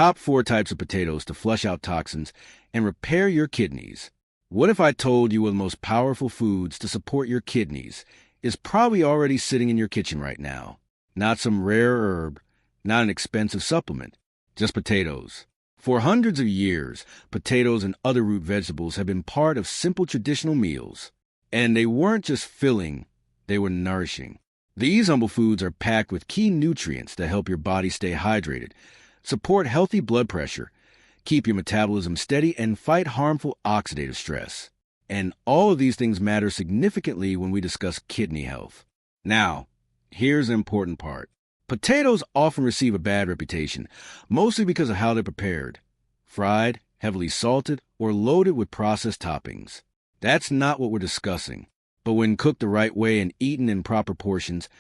top 4 types of potatoes to flush out toxins and repair your kidneys. What if I told you one of the most powerful foods to support your kidneys is probably already sitting in your kitchen right now? Not some rare herb, not an expensive supplement, just potatoes. For hundreds of years, potatoes and other root vegetables have been part of simple traditional meals. And they weren't just filling, they were nourishing. These humble foods are packed with key nutrients that help your body stay hydrated, support healthy blood pressure, keep your metabolism steady, and fight harmful oxidative stress. And all of these things matter significantly when we discuss kidney health. Now, here's the important part. Potatoes often receive a bad reputation, mostly because of how they're prepared. Fried, heavily salted, or loaded with processed toppings. That's not what we're discussing. But when cooked the right way and eaten in proper portions,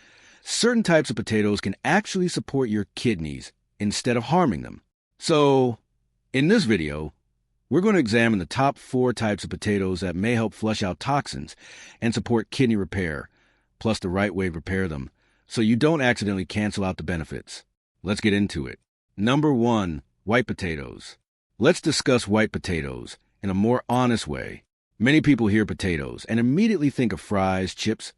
certain types of potatoes can actually support your kidneys instead of harming them. So, in this video, we're going to examine the top 4 types of potatoes that may help flush out toxins and support kidney repair, plus the right way to prepare them, so you don't accidentally cancel out the benefits. Let's get into it. Number 1, white potatoes. Let's discuss white potatoes in a more honest way. Many people hear potatoes and immediately think of fries, chips,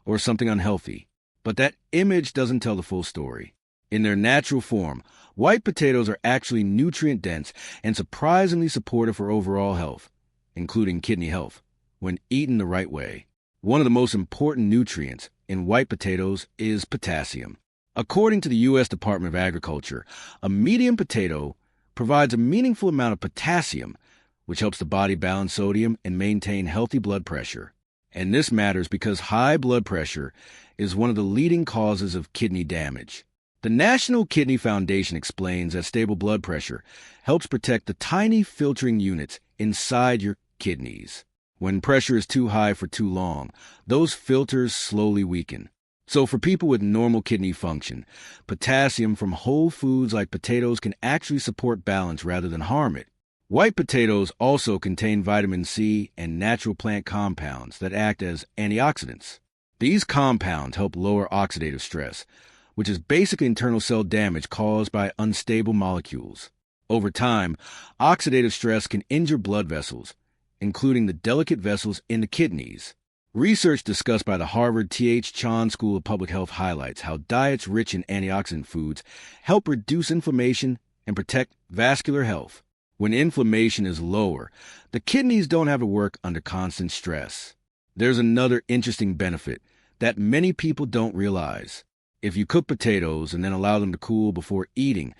or something unhealthy. But that image doesn't tell the full story. In their natural form, white potatoes are actually nutrient-dense and surprisingly supportive for overall health, including kidney health, when eaten the right way. One of the most important nutrients in white potatoes is potassium. According to the U.S. Department of Agriculture, a medium potato provides a meaningful amount of potassium, which helps the body balance sodium and maintain healthy blood pressure. And this matters because high blood pressure is one of the leading causes of kidney damage. The National Kidney Foundation explains that stable blood pressure helps protect the tiny filtering units inside your kidneys. When pressure is too high for too long, those filters slowly weaken. So for people with normal kidney function, potassium from whole foods like potatoes can actually support balance rather than harm it. White potatoes also contain vitamin C and natural plant compounds that act as antioxidants. These compounds help lower oxidative stress, which is basically internal cell damage caused by unstable molecules. Over time, oxidative stress can injure blood vessels, including the delicate vessels in the kidneys. Research discussed by the Harvard T.H. Chan School of Public Health highlights how diets rich in antioxidant foods help reduce inflammation and protect vascular health. When inflammation is lower, the kidneys don't have to work under constant stress. There's another interesting benefit that many people don't realize. If you cook potatoes and then allow them to cool before eating,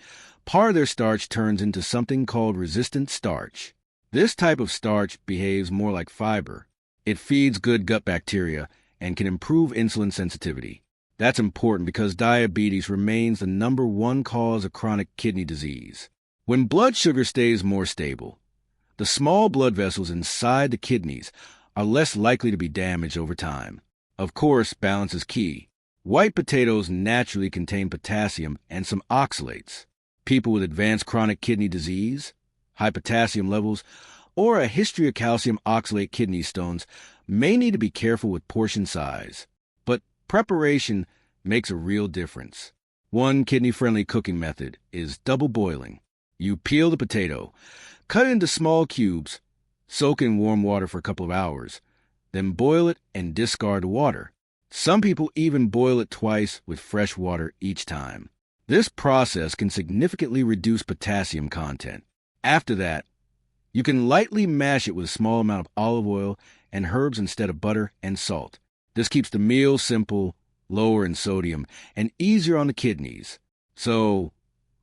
part of their starch turns into something called resistant starch. This type of starch behaves more like fiber. It feeds good gut bacteria and can improve insulin sensitivity. That's important because diabetes remains the number 1 cause of chronic kidney disease. When blood sugar stays more stable, the small blood vessels inside the kidneys are less likely to be damaged over time. Of course, balance is key. White potatoes naturally contain potassium and some oxalates. People with advanced chronic kidney disease, high potassium levels, or a history of calcium oxalate kidney stones may need to be careful with portion size. But preparation makes a real difference. One kidney-friendly cooking method is double boiling. You peel the potato, cut it into small cubes, soak it in warm water for a couple of hours, then boil it and discard the water. Some people even boil it twice with fresh water each time. This process can significantly reduce potassium content. After that, you can lightly mash it with a small amount of olive oil and herbs instead of butter and salt. This keeps the meal simple, lower in sodium, and easier on the kidneys. So,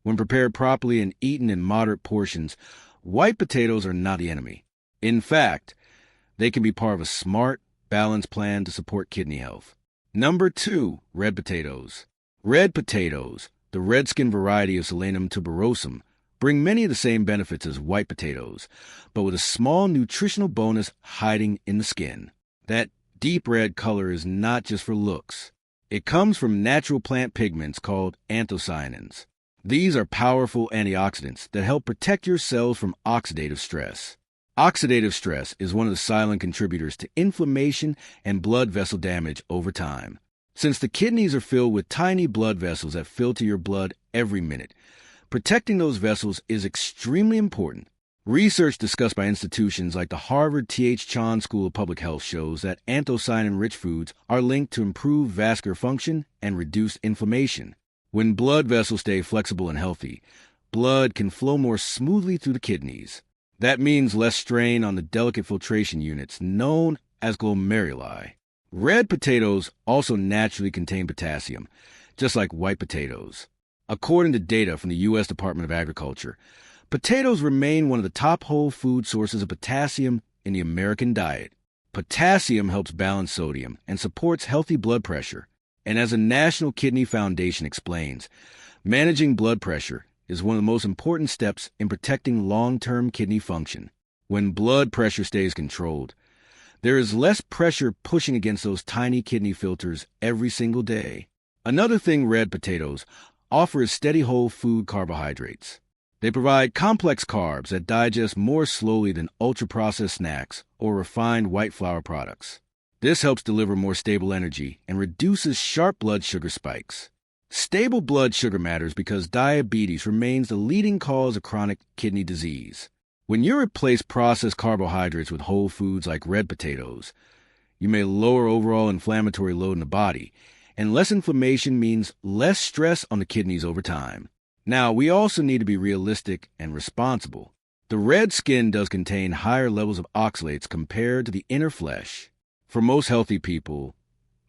when prepared properly and eaten in moderate portions, white potatoes are not the enemy. In fact, they can be part of a smart, balanced plan to support kidney health. Number 2, red potatoes. Red potatoes, the red skin variety of Solanum tuberosum, bring many of the same benefits as white potatoes, but with a small nutritional bonus hiding in the skin. That deep red color is not just for looks. It comes from natural plant pigments called anthocyanins. These are powerful antioxidants that help protect your cells from oxidative stress. Oxidative stress is one of the silent contributors to inflammation and blood vessel damage over time. Since the kidneys are filled with tiny blood vessels that filter your blood every minute, Protecting those vessels is extremely important. Research discussed by institutions like the Harvard T.H. Chan School of Public Health shows that anthocyanin-rich foods are linked to improved vascular function and reduced inflammation. When blood vessels stay flexible and healthy, blood can flow more smoothly through the kidneys. That means less strain on the delicate filtration units known as glomeruli. Red potatoes also naturally contain potassium, just like white potatoes. According to data from the U.S. Department of Agriculture, potatoes remain one of the top whole food sources of potassium in the American diet. Potassium helps balance sodium and supports healthy blood pressure. And as the National Kidney Foundation explains, managing blood pressure is one of the most important steps in protecting long-term kidney function. When blood pressure stays controlled, there is less pressure pushing against those tiny kidney filters every single day. Another thing red potatoes offer is steady whole food carbohydrates. They provide complex carbs that digest more slowly than ultra-processed snacks or refined white flour products. This helps deliver more stable energy and reduces sharp blood sugar spikes. Stable blood sugar matters because diabetes remains the leading cause of chronic kidney disease. When you replace processed carbohydrates with whole foods like red potatoes, you may lower overall inflammatory load in the body, and less inflammation means less stress on the kidneys over time. Now, we also need to be realistic and responsible. The red skin does contain higher levels of oxalates compared to the inner flesh. For most healthy people,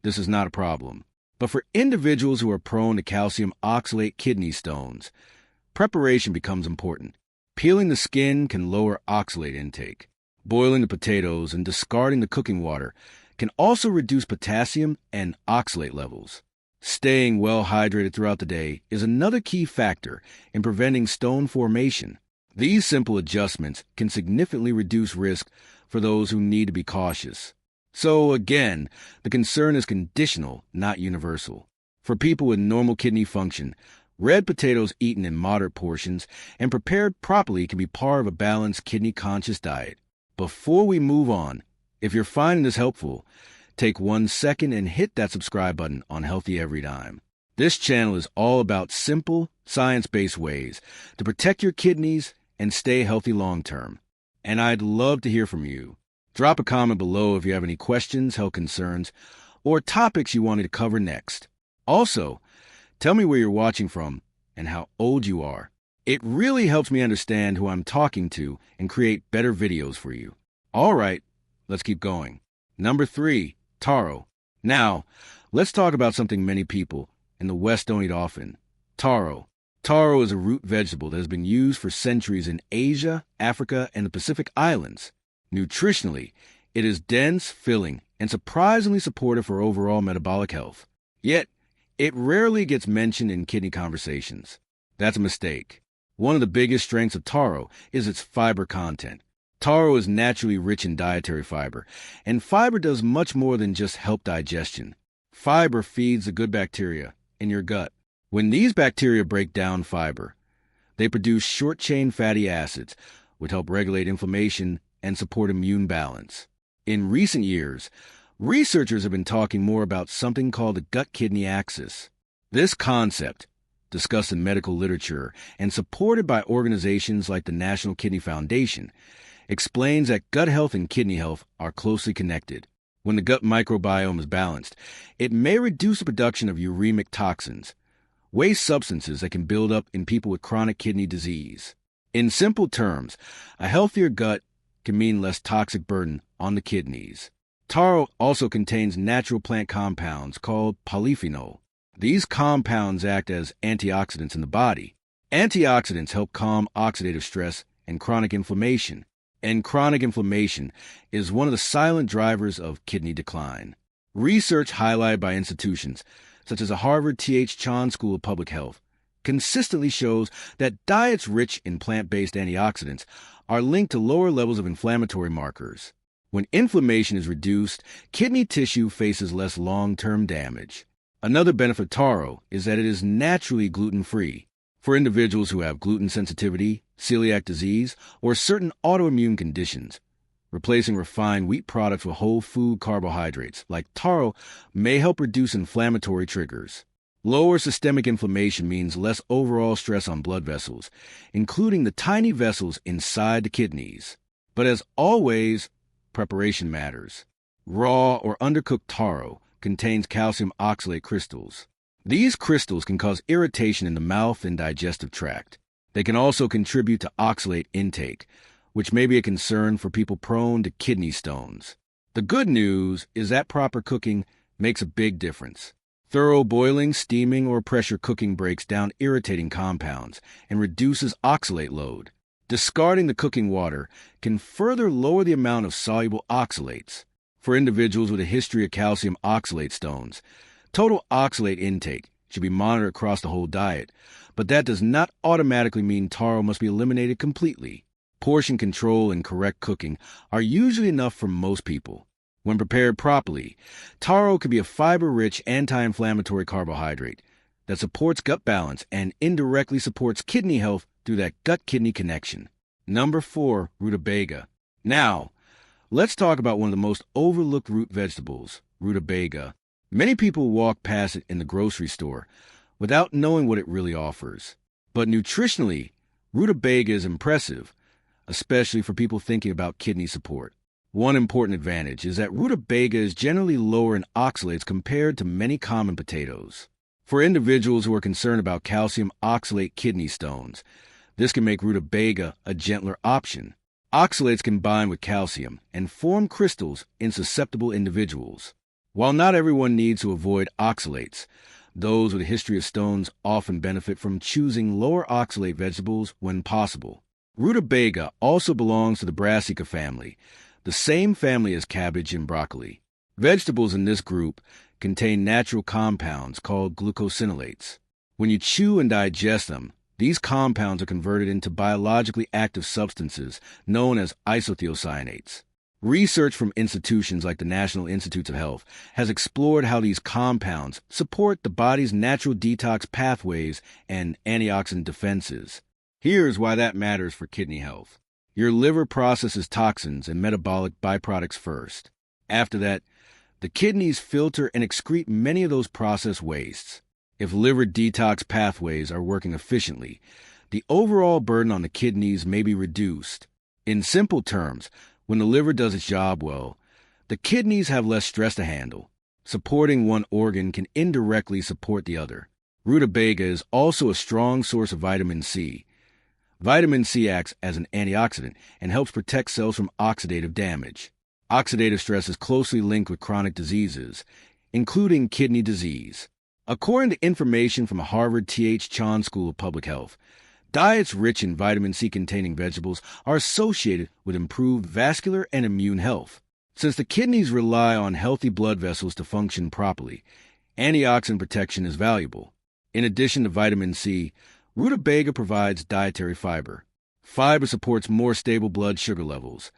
this is not a problem. But for individuals who are prone to calcium oxalate kidney stones, preparation becomes important. Peeling the skin can lower oxalate intake. Boiling the potatoes and discarding the cooking water can also reduce potassium and oxalate levels. Staying well hydrated throughout the day is another key factor in preventing stone formation. These simple adjustments can significantly reduce risk for those who need to be cautious. So again, the concern is conditional, not universal. For people with normal kidney function, red potatoes eaten in moderate portions and prepared properly can be part of a balanced kidney-conscious diet. Before we move on, if you're finding this helpful, take 1 second and hit that subscribe button on Healthy Every Dime. This channel is all about simple, science-based ways to protect your kidneys and stay healthy long-term. And I'd love to hear from you. Drop a comment below if you have any questions, health concerns, or topics you want me to cover next. Also, tell me where you're watching from and how old you are. It really helps me understand who I'm talking to and create better videos for you. All right, let's keep going. Number 3, taro. Now, let's talk about something many people in the West don't eat often. Taro. Taro is a root vegetable that has been used for centuries in Asia, Africa, and the Pacific Islands. Nutritionally, it is dense, filling, and surprisingly supportive for overall metabolic health. Yet, it rarely gets mentioned in kidney conversations. That's a mistake. One of the biggest strengths of taro is its fiber content. Taro is naturally rich in dietary fiber, and fiber does much more than just help digestion. Fiber feeds the good bacteria in your gut. When these bacteria break down fiber, they produce short-chain fatty acids, which help regulate inflammation and support immune balance. In recent years, researchers have been talking more about something called the gut-kidney axis. This concept, discussed in medical literature and supported by organizations like the National Kidney Foundation, explains that gut health and kidney health are closely connected. When the gut microbiome is balanced, it may reduce the production of uremic toxins, waste substances that can build up in people with chronic kidney disease. In simple terms, a healthier gut can mean less toxic burden on the kidneys. Taro also contains natural plant compounds called polyphenol. These compounds act as antioxidants in the body. Antioxidants help calm oxidative stress and chronic inflammation. And chronic inflammation is one of the silent drivers of kidney decline. Research highlighted by institutions such as the Harvard T.H. Chan School of Public Health consistently shows that diets rich in plant-based antioxidants are linked to lower levels of inflammatory markers. When inflammation is reduced, kidney tissue faces less long-term damage. Another benefit of taro is that it is naturally gluten-free. For individuals who have gluten sensitivity, celiac disease, or certain autoimmune conditions, replacing refined wheat products with whole food carbohydrates like taro may help reduce inflammatory triggers. Lower systemic inflammation means less overall stress on blood vessels, including the tiny vessels inside the kidneys. But as always, preparation matters. Raw or undercooked taro contains calcium oxalate crystals. These crystals can cause irritation in the mouth and digestive tract. They can also contribute to oxalate intake, which may be a concern for people prone to kidney stones. The good news is that proper cooking makes a big difference. Thorough boiling, steaming, or pressure cooking breaks down irritating compounds and reduces oxalate load. Discarding the cooking water can further lower the amount of soluble oxalates. For individuals with a history of calcium oxalate stones, total oxalate intake should be monitored across the whole diet, but that does not automatically mean taro must be eliminated completely. Portion control and correct cooking are usually enough for most people. When prepared properly, taro can be a fiber-rich anti-inflammatory carbohydrate that supports gut balance and indirectly supports kidney health through that gut-kidney connection. Number 4, rutabaga. Now, let's talk about one of the most overlooked root vegetables, rutabaga. Many people walk past it in the grocery store without knowing what it really offers. But nutritionally, rutabaga is impressive, especially for people thinking about kidney support. One important advantage is that rutabaga is generally lower in oxalates compared to many common potatoes. For individuals who are concerned about calcium oxalate kidney stones, this can make rutabaga a gentler option. Oxalates can bind with calcium and form crystals in susceptible individuals. While not everyone needs to avoid oxalates, those with a history of stones often benefit from choosing lower oxalate vegetables when possible. Rutabaga also belongs to the brassica family, the same family as cabbage and broccoli. Vegetables in this group contain natural compounds called glucosinolates. When you chew and digest them, these compounds are converted into biologically active substances known as isothiocyanates. Research from institutions like the National Institutes of Health has explored how these compounds support the body's natural detox pathways and antioxidant defenses. Here's why that matters for kidney health. Your liver processes toxins and metabolic byproducts first. After that, the kidneys filter and excrete many of those processed wastes. If liver detox pathways are working efficiently, the overall burden on the kidneys may be reduced. In simple terms, when the liver does its job well, the kidneys have less stress to handle. Supporting one organ can indirectly support the other. Rutabaga is also a strong source of vitamin C. Vitamin C acts as an antioxidant and helps protect cells from oxidative damage. Oxidative stress is closely linked with chronic diseases, including kidney disease. According to information from Harvard T.H. Chan School of Public Health, diets rich in vitamin C-containing vegetables are associated with improved vascular and immune health. Since the kidneys rely on healthy blood vessels to function properly, antioxidant protection is valuable. In addition to vitamin C, rutabaga provides dietary fiber. Fiber supports more stable blood sugar levels,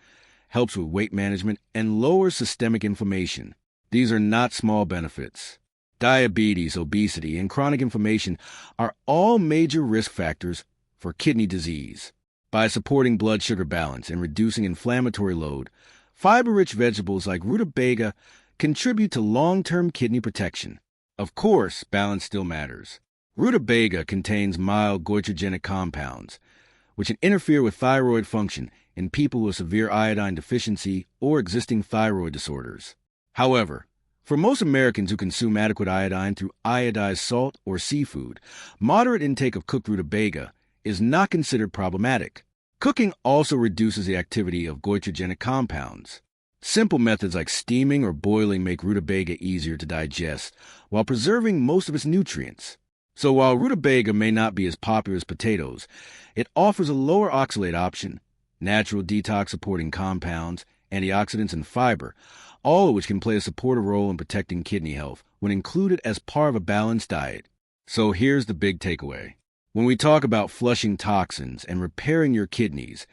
helps with weight management, and lowers systemic inflammation. These are not small benefits. Diabetes, obesity, and chronic inflammation are all major risk factors for kidney disease. By supporting blood sugar balance and reducing inflammatory load, fiber-rich vegetables like rutabaga contribute to long-term kidney protection. Of course, balance still matters. Rutabaga contains mild goitrogenic compounds, which can interfere with thyroid function in people with severe iodine deficiency or existing thyroid disorders. However, for most Americans who consume adequate iodine through iodized salt or seafood, moderate intake of cooked rutabaga is not considered problematic. Cooking also reduces the activity of goitrogenic compounds. Simple methods like steaming or boiling make rutabaga easier to digest while preserving most of its nutrients. So while rutabaga may not be as popular as potatoes, it offers a lower oxalate option, natural detox-supporting compounds, antioxidants, and fiber, all of which can play a supportive role in protecting kidney health when included as part of a balanced diet. So here's the big takeaway. When we talk about flushing toxins and repairing your kidneys,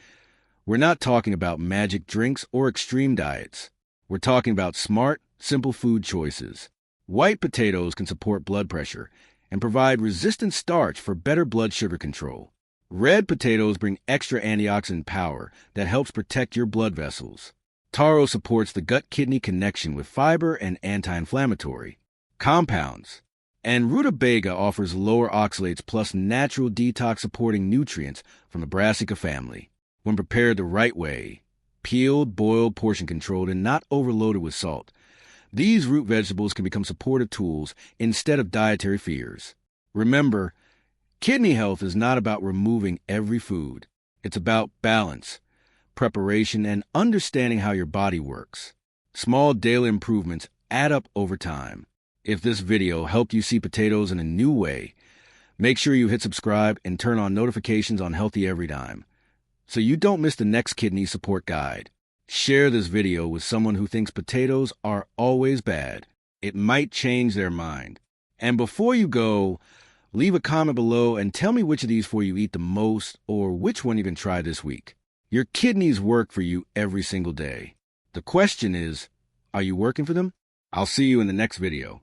we're not talking about magic drinks or extreme diets. We're talking about smart, simple food choices. White potatoes can support blood pressure and provide resistant starch for better blood sugar control. Red potatoes bring extra antioxidant power that helps protect your blood vessels. Taro supports the gut-kidney connection with fiber and anti-inflammatory compounds. And rutabaga offers lower oxalates plus natural detox-supporting nutrients from the brassica family. When prepared the right way, peeled, boiled, portion-controlled, and not overloaded with salt, these root vegetables can become supportive tools instead of dietary fears. Remember, kidney health is not about removing every food. It's about balance, preparation, and understanding how your body works. Small daily improvements add up over time. If this video helped you see potatoes in a new way, make sure you hit subscribe and turn on notifications on Healthy Every Dime so you don't miss the next kidney support guide. Share this video with someone who thinks potatoes are always bad. It might change their mind. And before you go, leave a comment below and tell me which of these four you eat the most or which one you can try this week. Your kidneys work for you every single day. The question is, are you working for them? I'll see you in the next video.